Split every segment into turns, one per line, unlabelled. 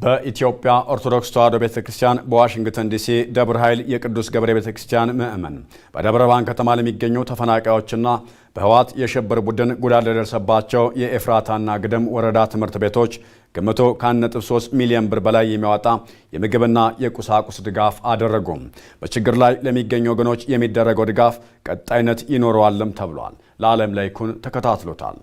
በኢትዮጵያ ኦርቶዶክስ ተዋሕዶ ቤተክርስቲያን በዋሽንግተን ዲሲ ደብረ ኃይል የቅዱስ ገብርኤል ቤተክርስቲያን ምእመን በደብረ ብርሃን ከተማ ለሚገኙ ተፈናቃዮችና በህወሓት የሽብር ቡድን ጉዳት ለደረሰባቸው የኤፍራታና ግድም ወረዳ ትምህርት ቤቶች ግምቱ ከ1.3 ሚሊዮን ብር በላይ የሚያወጣ የምግብና የቁሳቁስ ድጋፍ አደረጉ። በችግር ላይ ለሚገኙ ወገኖች የሚደረገው ድጋፍ ቀጣይነት ይኖረዋልም ተብሏል። ለዓለም ላይኩን ተከታትሎታል።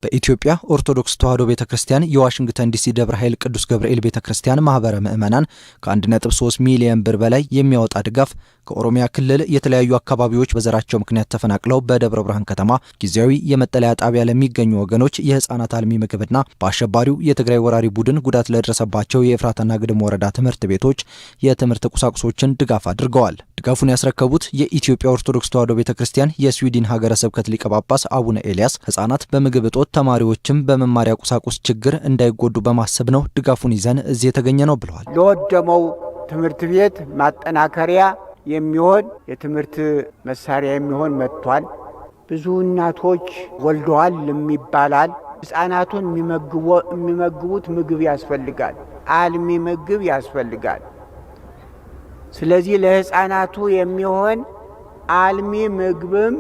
በኢትዮጵያ ኦርቶዶክስ ተዋሕዶ ቤተክርስቲያን የዋሽንግተን ዲሲ ደብረ ኃይል ቅዱስ ገብርኤል ቤተክርስቲያን ማህበረ ምእመናን ከ1.3 ሚሊዮን ብር በላይ የሚያወጣ ድጋፍ ከኦሮሚያ ክልል የተለያዩ አካባቢዎች በዘራቸው ምክንያት ተፈናቅለው በደብረ ብርሃን ከተማ ጊዜያዊ የመጠለያ ጣቢያ ለሚገኙ ወገኖች የህፃናት አልሚ ምግብና በአሸባሪው የትግራይ ወራሪ ቡድን ጉዳት ለደረሰባቸው የኤፍራታና ግድም ወረዳ ትምህርት ቤቶች የትምህርት ቁሳቁሶችን ድጋፍ አድርገዋል። ድጋፉን ያስረከቡት የኢትዮጵያ ኦርቶዶክስ ተዋሕዶ ቤተክርስቲያን የስዊድን ሀገረ ስብከት ሊቀ ጳጳስ አቡነ ኤልያስ ህፃናት በምግብ እጦት ተማሪዎችም በመማሪያ ቁሳቁስ ችግር እንዳይጎዱ በማሰብ ነው ድጋፉን ይዘን እዚህ የተገኘ ነው ብለዋል።
ለወደመው ትምህርት ቤት ማጠናከሪያ የሚሆን የትምህርት መሳሪያ የሚሆን መጥቷል። ብዙ እናቶች ወልደዋል ይባላል። ህፃናቱን የሚመግቡት ምግብ ያስፈልጋል፣ አልሚ ምግብ ያስፈልጋል። ስለዚህ ለህፃናቱ የሚሆን አልሚ ምግብም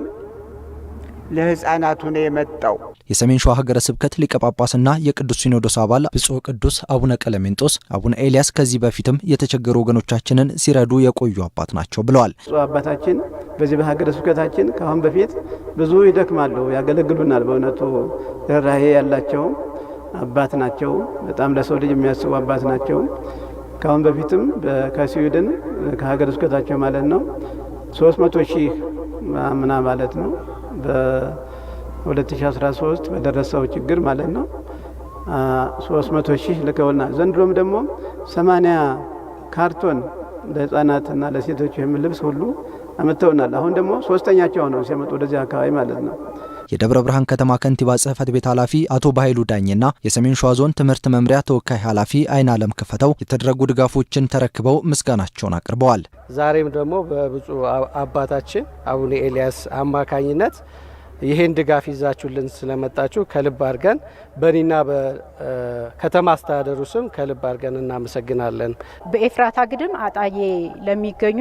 ለህፃናቱ ነው የመጣው።
የሰሜን ሸዋ ሀገረ ስብከት ሊቀ ጳጳስና የቅዱስ ሲኖዶስ አባል ብፁዕ ቅዱስ አቡነ ቀለሜንጦስ አቡነ ኤልያስ ከዚህ በፊትም የተቸገሩ ወገኖቻችንን ሲረዱ የቆዩ አባት ናቸው ብለዋል።
ብፁዕ አባታችን በዚህ በሀገረ ስብከታችን ካሁን በፊት ብዙ ይደክማሉ፣ ያገለግሉናል። በእውነቱ ርህራሄ ያላቸው አባት ናቸው። በጣም ለሰው ልጅ የሚያስቡ አባት ናቸው። ካሁን በፊትም ከስዊድን ከሀገረ ስብከታቸው ማለት ነው 300,000 ምና ማለት ነው በ2013 በደረሰው ችግር ማለት ነው 300,000 ልከውልናል። ዘንድሮም ደግሞ 80 ካርቶን ለህፃናትና ለሴቶች የሚል ልብስ ሁሉ አመተውናል። አሁን ደግሞ ሶስተኛቸው ነው ሲመጡ ወደዚህ አካባቢ ማለት ነው።
የደብረ ብርሃን ከተማ ከንቲባ ጽሕፈት ቤት ኃላፊ አቶ ባይሉ ዳኝና የሰሜን ሸዋ ዞን ትምህርት መምሪያ ተወካይ ኃላፊ አይና አለም ክፈተው የተደረጉ ድጋፎችን ተረክበው ምስጋናቸውን አቅርበዋል።
ዛሬም ደግሞ በብፁዕ አባታችን አቡነ ኤልያስ አማካኝነት ይሄን ድጋፍ ይዛችሁልን ስለመጣችሁ ከልብ አድርገን በእኔና በከተማ አስተዳደሩ ስም ከልብ አድርገን እናመሰግናለን።
በኤፍራታ ግድም አጣዬ ለሚገኙ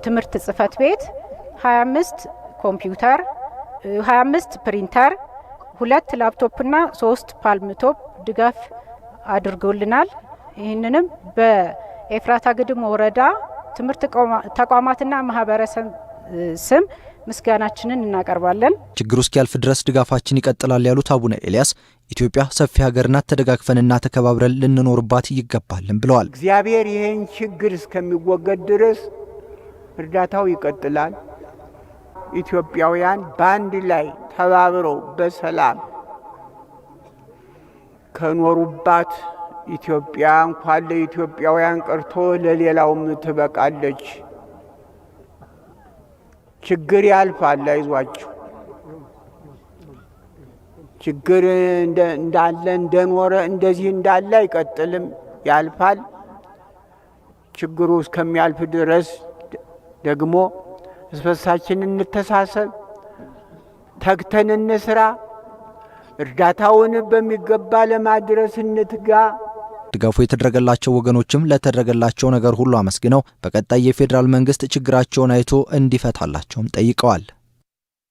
ትምህርት ጽሕፈት ቤት 25 ኮምፒውተር፣ 25 ፕሪንተር፣ 2 ላፕቶፕና 3 ፓልምቶፕ ድጋፍ አድርገውልናል። ይህንንም በኤፍራታ ግድም ወረዳ ትምህርት ተቋማትና ማህበረሰብ ስም ምስጋናችንን እናቀርባለን።
ችግሩ እስኪያልፍ ድረስ ድጋፋችን ይቀጥላል ያሉት አቡነ ኤልያስ ኢትዮጵያ ሰፊ ሀገርና ተደጋግፈንና ተከባብረን ልንኖርባት ይገባልን ብለዋል።
እግዚአብሔር ይህን ችግር እስከሚወገድ ድረስ እርዳታው ይቀጥላል። ኢትዮጵያውያን በአንድ ላይ ተባብረው በሰላም ከኖሩባት ኢትዮጵያ እንኳን ለኢትዮጵያውያን ቀርቶ ለሌላውም ትበቃለች። ችግር ያልፋል፣ አይዟችሁ። ችግር እንዳለ እንደኖረ እንደዚህ እንዳለ አይቀጥልም፣ ያልፋል። ችግሩ እስከሚያልፍ ድረስ ደግሞ እስበሳችን እንተሳሰብ፣ ተግተን እንስራ፣ እርዳታውን በሚገባ ለማድረስ እንትጋ።
ድጋፉ የተደረገላቸው ወገኖችም ለተደረገላቸው ነገር ሁሉ አመስግነው በቀጣይ የፌዴራል መንግስት ችግራቸውን አይቶ እንዲፈታላቸውም ጠይቀዋል።